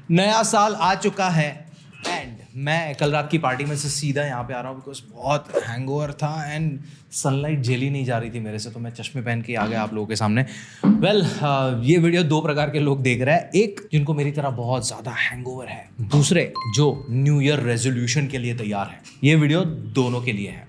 नया साल आ चुका है एंड मैं कल रात की पार्टी में से सीधा यहाँ पे आ रहा हूँ बिकॉज बहुत हैंगओवर था एंड सनलाइट झेली नहीं जा रही थी मेरे से, तो मैं चश्मे पहन के आ गया आप लोगों के सामने। ये वीडियो दो प्रकार के लोग देख रहे हैं, एक जिनको मेरी तरह बहुत ज़्यादा हैंगओवर है, दूसरे जो न्यू ईयर रेजोल्यूशन के लिए तैयार है। ये वीडियो दोनों के लिए है।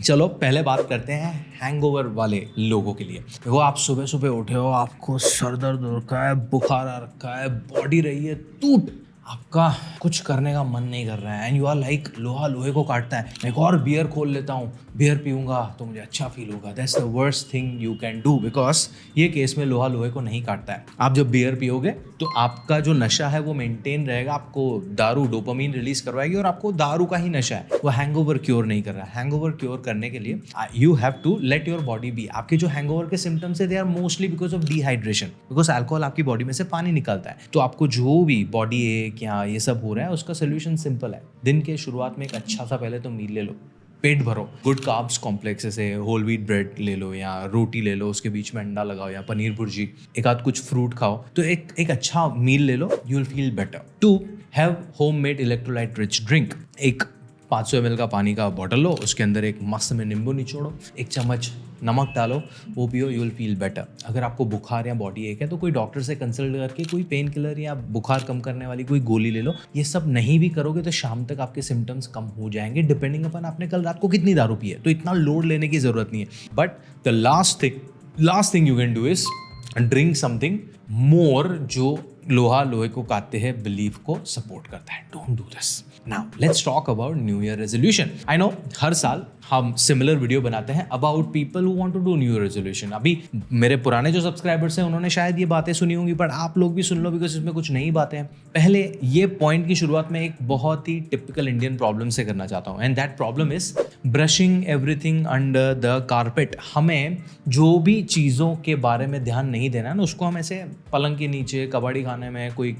चलो पहले बात करते हैं हैंगओवर वाले लोगों के लिए। देखो, आप सुबह सुबह उठे हो, आपको सर दर्द हो रखा है, बुखार आ रखा है, बॉडी रही है टूट, आपका कुछ करने का मन नहीं कर रहा है एंड यू आर लाइक लोहा लोहे को काटता है, मैं एक और बियर खोल लेता हूँ, बियर पीऊँगा तो मुझे अच्छा फील होगा। That's the worst thing you can do because ये केस में लोहा लोहे को नहीं काटता है। आप जब बियर पियोगे तो आपका जो नशा है वो मेंटेन रहेगा, आपको दारू डोपामीन रिलीज करवाएगी और आपको दारू का ही नशा है, वो हैंगओवर क्योर नहीं कर रहा है। हैंगओवर क्योर करने के लिए you have to let your body be. आपके जो हैंगओवर के सिम्टम्स है they are mostly because of dehydration, because alcohol आपकी बॉडी में से पानी निकालता है। तो आपको जो भी बॉडी एक या ये सब हो रहा है उसका सोल्यूशन सिंपल है। दिन के शुरुआत में एक अच्छा सा पहले तो मील ले लो, पेट भरो, गुड कार्ब्स कॉम्प्लेक्स जैसे होल व्हीट ब्रेड ले लो या रोटी ले लो, उसके बीच में अंडा लगाओ या पनीर भुर्जी, एक आध कुछ फ्रूट खाओ, तो एक अच्छा मील ले लो, you will feel better. 2, have homemade electrolyte rich drink. एक 500 ml का पानी का बॉटल लो, उसके अंदर एक मस्त में नींबू निचोड़ो, एक चम्मच नमक डालो, वो पियो, यू विल फील बेटर। अगर आपको बुखार या बॉडी एक है तो कोई डॉक्टर से कंसल्ट करके कोई पेन किलर या बुखार कम करने वाली कोई गोली ले लो। ये सब नहीं भी करोगे तो शाम तक आपके सिम्टम्स कम हो जाएंगे, डिपेंडिंग अपन आपने कल रात को कितनी दारू पी है, तो इतना लोड लेने की जरूरत नहीं है। But the last thing you can do is drink something more जो लोहा लोहे को काटते हैं बिलीफ को सपोर्ट करता है। Don't do this. Now let's talk about new year resolution. I know हर साल हम सिमिलर वीडियो बनाते हैं about people who want to do new year resolution. अभी मेरे पुराने जो सब्सक्राइबर्स हैं उन्होंने शायद ये बातें सुनी होंगी, बट आप लोग भी सुन लो बिकॉज इसमें कुछ नई बातें हैं। पहले ये पॉइंट की शुरुआत में एक बहुत ही टिपिकल इंडियन प्रॉब्लम से करना चाहता हूँ and that problem is brushing everything under the carpet. हमें जो भी चीज़ों के बारे में ध्यान नहीं देना है ना, उसको हम ऐसे पलंग के नीचे, कबाड़ी खाने में, कोई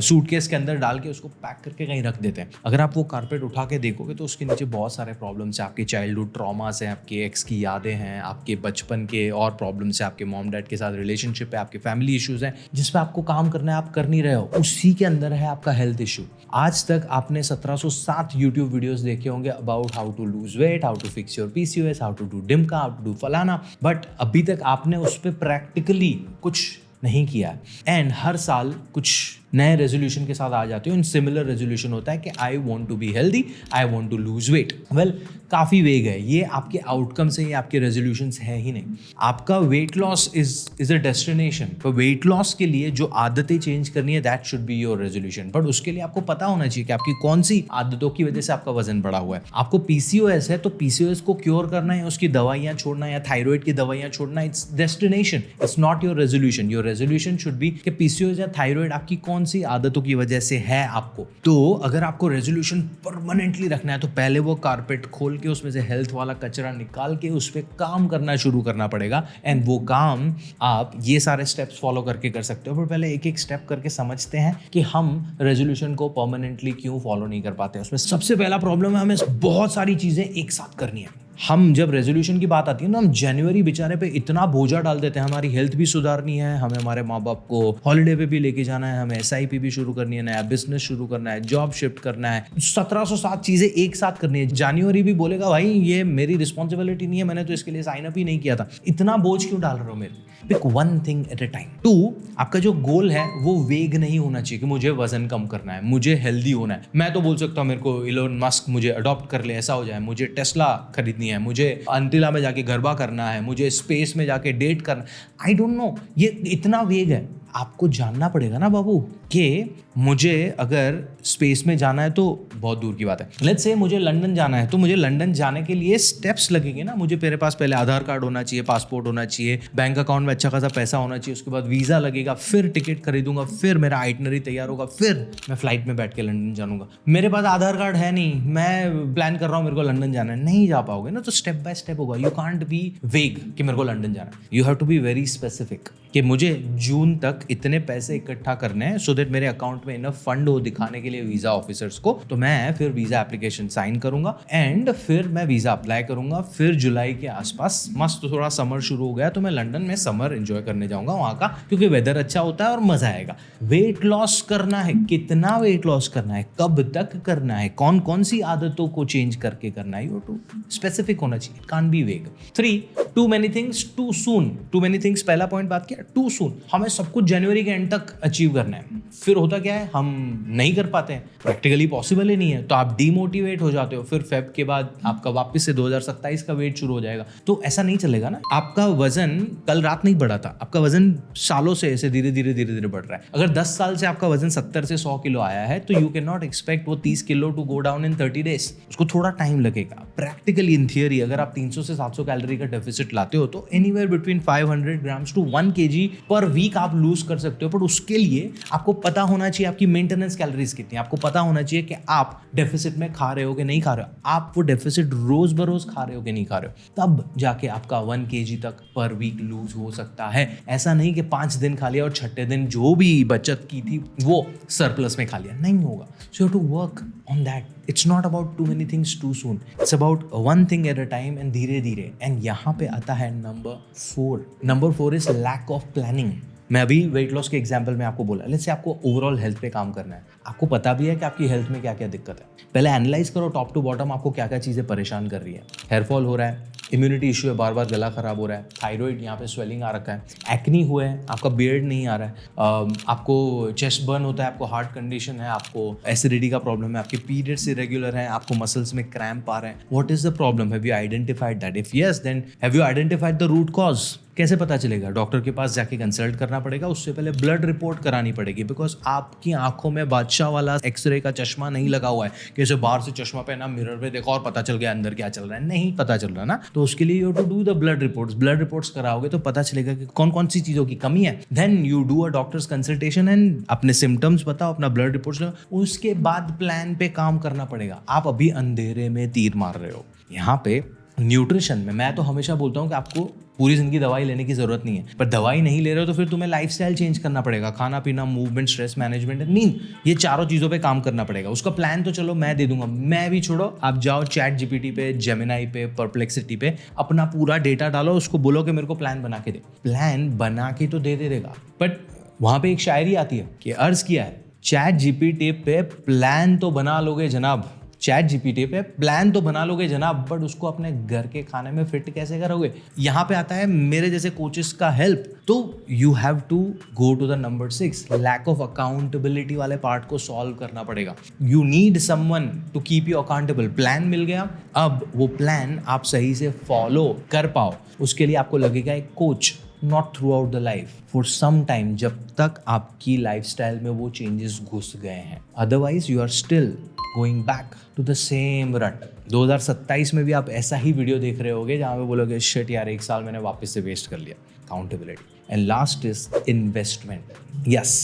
सूटकेस के अंदर डाल के उसको पैक करके कहीं रख देते हैं। अगर आप वो कारपेट उठा के देखोगे तो उसके नीचे बहुत सारे प्रॉब्लम्स हैं, आपके चाइल्डहुड ट्रॉमास हैं, आपके एक्स की यादें हैं, आपके बचपन के और प्रॉब्लम्स हैं, आपके मॉम डैड के साथ रिलेशनशिप है, आपके फैमिली इश्यूज हैं जिस पे आपको काम करना है, आप कर नहीं रहे हो। उसी के अंदर है आपका हेल्थ इशू। आज तक आपने 1707 यूट्यूब वीडियोस देखे होंगे about how to lose weight, how to fix your PCOS, how to do डिमका, हाउ टू डू फलाना, बट अभी तक आपने उस पर प्रैक्टिकली कुछ नहीं किया। एंड हर साल कुछ नए रेजोल्यूशन के साथ आ जाते हो। इन सिमिलर रेजोल्यूशन होता है कि I want to be healthy, I want to lose weight. Well, काफ़ी वेग है ये, आपके आउटकम्स है, ये आपके रेजोल्यूशंस है ही नहीं। आपका weight loss is a destination. तो वेट लॉस के लिए जो आदतें चेंज करनी है that should be your resolution, but उसके लिए आपको पता होना चाहिए कि आपकी कौन सी आदतों की वजह से आपका वजन बढ़ा हुआ है। आपको PCOS है तो PCOS को क्योर करना है, उसकी दवाइयाँ छोड़ना है या थायराइड की दवाइयाँ छोड़ना, it's destination, it's not your resolution. Your resolution should be कि PCOS या थायराइड आपकी कौन सी आदतों की वजह से है आपको। तो अगर आपको रेजोल्यूशन परमानेंटली रखना है तो पहले वो कारपेट खोल के उसमें से हेल्थ वाला कचरा निकाल के उस पर काम करना शुरू करना पड़ेगा। एंड वो काम आप ये सारे स्टेप्स फॉलो करके कर सकते हो। पर पहले एक एक स्टेप करके समझते हैं कि हम रेजोल्यूशन को परमानेंटली क्यों फॉलो नहीं कर पाते। उसमें सबसे पहला प्रॉब्लम है, हमें बहुत सारी चीजें एक साथ करनी है। हम जब रेजोल्यूशन की बात आती है ना, हम जनवरी बेचारे पे इतना बोझा डाल देते हैं। हमारी हेल्थ भी सुधारनी है, हमें हमारे माँ बाप को हॉलीडे पे भी लेके जाना है, हमें SIP भी शुरू करनी है, नया बिजनेस शुरू करना है, जॉब शिफ्ट करना है, 1707 चीजें एक साथ करनी है। जनवरी भी बोलेगा भाई ये मेरी रिस्पॉन्सिबिलिटी नहीं है, मैंने तो इसके लिए साइन अप ही नहीं किया था। इतना बोझ क्यों डाल रहे हो मेरे? Pick one thing at a time. 2, आपका जो गोल है वो वेग नहीं होना चाहिए कि मुझे वजन कम करना है, मुझे हेल्दी होना है। मैं तो बोल सकता हूँ मेरे को इलोन मस्क मुझे अडॉप्ट कर ले, ऐसा हो जाए, मुझे टेस्ला खरीदनी है, मुझे अंतिला में जाके गरबा करना है, मुझे स्पेस में जाके डेट करना। आई डोंट नो, ये इतना वेग है। आपको जानना पड़ेगा ना बाबू कि मुझे अगर स्पेस में जाना है तो बहुत दूर की बात है। लेट्स से मुझे लंदन जाना है, तो मुझे लंदन जाने के लिए स्टेप्स लगेंगे ना। मुझे मेरे पास पहले आधार कार्ड होना चाहिए, पासपोर्ट होना चाहिए, बैंक अकाउंट में अच्छा खासा पैसा होना चाहिए, उसके बाद वीज़ा लगेगा, फिर टिकट खरीदूंगा, फिर मेरा आइटनरी तैयार होगा, फिर मैं फ्लाइट में बैठ के लंदन जाऊंगा। मेरे पास आधार कार्ड है नहीं, मैं प्लान कर रहा हूँ मेरे को लंदन जाना है, नहीं जा पाओगे ना। तो स्टेप बाय स्टेप होगा। यू कांट बी वेग कि मेरे को लंदन जाना है। You have to be very specific कि मुझे जून तक तक इतने पैसे इकट्ठा करने हैं सो दैट मेरे अकाउंट में इनफ फंड हो दिखाने के लिए वीजा ऑफिसर्स को, तो मैं फिर वीजा एप्लीकेशन साइन करूंगा एंड फिर मैं वीजा अप्लाई करूंगा। फिर जुलाई के आसपास मस्त थोड़ा समर शुरू हो गया तो मैं लंदन में समर एंजॉय करने जाऊंगा वहां का, क्योंकि वेदर अच्छा होता है और मजा आएगा। वेट लॉस करना है, कितना वेट लॉस करना है, कब तक करना है, कौन कौन सी आदतों को चेंज करके करना है, यू टू स्पेसिफिक होना चाहिए, can't be vague. 3 too many things too soon. Too many things पहला पॉइंट बात किया, टू सून। हमें सब कुछ जनवरी के एंड तक अचीव करना है, फिर होता क्या है हम नहीं कर पाते हैं, प्रैक्टिकली पॉसिबल ही नहीं है, तो आप डीमोटिवेट हो जाते हो। फिर फेब के बाद आपका वापस से 2027 का वेट शुरू हो जाएगा, तो ऐसा नहीं चलेगा ना। आपका वजन कल रात नहीं बढ़ा था, आपका वजन सालों से ऐसे धीरे धीरे बढ़ रहा है। अगर 10 साल से आपका वजन 70 से 100 किलो आया है तो यू कैन नॉट एक्सपेक्ट वो 30 kilo to go down in 30 days, उसको थोड़ा टाइम लगेगा। प्रैक्टिकली इन थियरी अगर आप 300 से 700 कैलोरी का डेफिसिट लाते हो तो anywhere between 500 grams to 1 kg per week आप लूज कर सकते हो, पर उसके लिए आपको पता होना चाहिए आपकी मेंटेनेंस कैलोरीज कितनी है, आपको पता होना चाहिए कि आप डेफिसिट में खा रहे हो कि नहीं खा रहे हो, आप वो डेफिसिट रोज बरोज खा रहे हो कि नहीं खा रहे हो, तब जाके आपका 1 kg तक पर वीक लूज हो सकता है। ऐसा नहीं कि 5 दिन खा लिया और छठे दिन जो भी बचत की थी वो सरप्लस में खा लिया, नहीं होगा। So you have to work on that. It's not about too many things too soon, it's about one thing at a time and धीरे धीरे। एंड यहाँ पे आता है number 4। Number 4 is lack of planning. मैं अभी वेट लॉस के example में आपको बोला, लेट्स से आपको ओवरऑल हेल्थ पे काम करना है, आपको पता भी है कि आपकी हेल्थ में क्या क्या दिक्कत है। पहले एनालाइज करो टॉप टू बॉटम आपको क्या क्या चीज़ें परेशान कर रही है। हेयर फॉल हो रहा है, इम्यूनिटी इशू है, बार बार गला खराब हो रहा है, थायराइड यहाँ पे स्वेलिंग आ रखा है, एक्नी हुआ है, आपका बियर्ड नहीं आ रहा है, आपको चेस्ट बर्न होता है, आपको हार्ट कंडीशन है, आपको एसिडिटी का प्रॉब्लम है, आपके पीरियड्स इरेगुलर हैं, आपको मसल्स में क्रैम्प आ रहे हैं। What is the problem? Have you identified that? If yes then have you identified the root cause? कैसे पता चलेगा? डॉक्टर के पास जाके कंसल्ट करना पड़ेगा, उससे पहले ब्लड रिपोर्ट करानी पड़ेगी, बिकॉज आपकी आंखों में बादशाह वाला एक्सरे का चश्मा नहीं लगा हुआ है कि जैसे बाहर से चश्मा पहना, मिरर में देखा और पता चल गया अंदर क्या चल रहा है, नहीं पता चल रहा ना। तो उसके लिए you to do the blood reports. Blood reports कराओगे तो पता चलेगा कि कौन कौन सी चीज़ों की कमी है। Then you do a doctor's consultation and अपने सिम्टम्स बताओ, अपना ब्लड रिपोर्ट्स लो, उसके बाद प्लान पे काम करना पड़ेगा। आप अभी अंधेरे में तीर मार रहे हो। यहाँ पे न्यूट्रिशन में मैं तो हमेशा बोलता हूँ कि आपको पूरी जिंदगी दवाई लेने की जरूरत नहीं है, पर दवाई नहीं ले रहे हो तो फिर तुम्हें लाइफस्टाइल चेंज करना पड़ेगा, खाना पीना, मूवमेंट, स्ट्रेस मैनेजमेंट, नींद, ये चारों चीज़ों पे काम करना पड़ेगा। उसका प्लान तो चलो मैं दे दूंगा, मैं भी छोड़ो, आप जाओ चैट जीपीटी पे, जेमिनाई पे, परप्लेक्सिटी पे अपना पूरा डेटा डालो, उसको बोलो कि मेरे को प्लान बना के दे, प्लान बना के तो दे देगा। बट वहाँ पे एक शायरी आती है कि अर्ज किया है, चैट जीपीटी पे प्लान तो बना लोगे जनाब, चैट जीपीटी पे प्लान तो बना लोगे जनाब, बट उसको अपने घर के खाने में फिट कैसे करोगे? यहाँ पे आता है मेरे जैसे कोचेस का हेल्प। तो you have to go to the number 6, lack of accountability वाले पार्ट को सॉल्व करना पड़ेगा। You need someone to keep you accountable. Plan मिल गया, अब वो प्लान आप सही से फॉलो कर पाओ, उसके लिए आपको लगेगा एक coach, not throughout the life, for some time, जब तक आपकी लाइफस्टाइल में वो चेंजेस घुस गए हैं। Otherwise you are still going back to the same rut. 2027 में भी आप ऐसा ही वीडियो देख रहे होगे जहाँ पे बोलोगे शिट यार, 1 साल मैंने वापस से वेस्ट कर लिया। Accountability. And last is investment. Yes,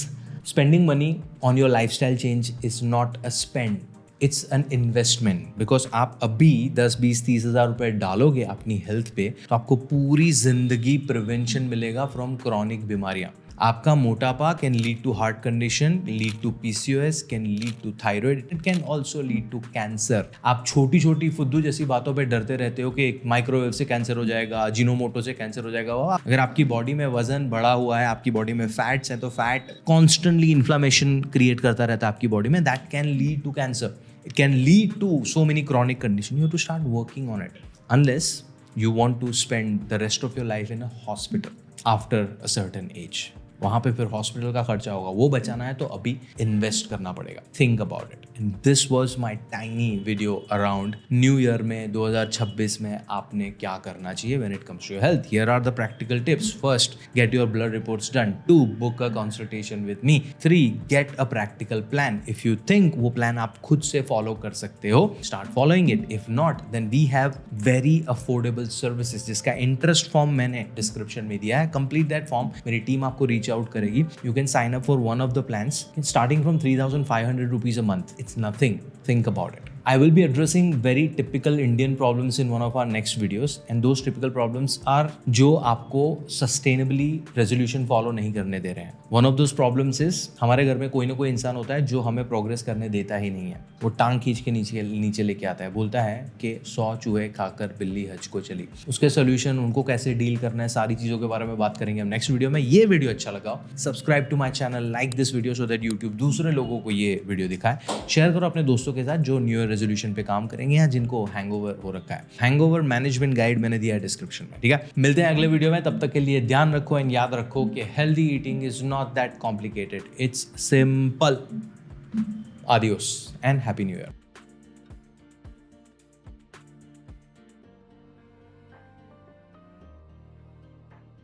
spending money on your lifestyle change is not a spend, it's an investment. Because आप अभी 10, 20, 30 हज़ार रुपये डालोगे अपनी हेल्थ पे तो आपको पूरी जिंदगी प्रिवेंशन मिलेगा फ्रॉम क्रॉनिक बीमारियां। आपका मोटापा can lead to heart condition, lead to PCOS, can lead to thyroid, it can also lead to cancer. आप छोटी छोटी फुद्दू जैसी बातों पे डरते रहते हो कि माइक्रोवेव से कैंसर हो जाएगा, जिनोमोटो से कैंसर हो जाएगा। अगर आपकी बॉडी में वजन बढ़ा हुआ है, आपकी बॉडी में फैट्स हैं, तो फैट कॉन्स्टेंटली इन्फ्लामेशन क्रिएट करता रहता है आपकी बॉडी में, that can lead to cancer, it can lead to so many chronic conditions. You have to start working on it, unless you want to spend the rest of your life in a hospital after a certain age. वहाँ पे फिर hospital का खर्चा होगा, वो बचाना है तो अभी इन्वेस्ट करना पड़ेगा। Think about it. And this was my tiny video around new year में 2026 में आपने क्या करना चाहिए when it comes to your health. Here are the practical tips. First, get your blood reports done. 2, book a consultation with me. 3, get a practical plan. If you think वो plan आप खुद से फॉलो कर सकते हो, starting following it. If not, then we have very affordable services, जिसका interest form मैंने description में दिया है। कंप्लीट दैट फॉर्म, मेरी टीम आपको रीच आउट करेगी। You can sign up for one of the plans starting from 3,500 rupees a month. It's nothing, think about it. I will be addressing very typical Indian problems in one of our next videos, and those typical problems are जो आपको sustainably resolution follow नहीं करने दे रहे हैं. One of those problems is हमारे घर में कोई ना कोई इंसान होता है जो हमें progress करने देता ही नहीं है. वो टांग खींच के नीचे लेके आता है, बोलता है कि 100 चूहे खाकर बिल्ली हज को चली. उसके सोल्यूशन, उनको कैसे डील करना है, सारी चीज़ों के बारे में बात करेंगे हम नेक्स्ट वीडियो में. ये वीडियो अच्छा लगा, subscribe to my channel, like this video so that YouTube दूसरे लोगों को ये वीडियो दिखाए. शेयर करो अपने दोस्तों के साथ जो न्यू ईयर रेजोल्यूशन पे काम करेंगे या जिनको हैंगओवर हो रखा है. हैंगओवर मैनेजमेंट गाइड मैंने दिया है डिस्क्रिप्शन में. ठीक है, मिलते हैं अगले वीडियो में. तब तक के लिए ध्यान रखो एंड याद रखो कि healthy eating is not that complicated, it's simple. Adios and Happy New Year.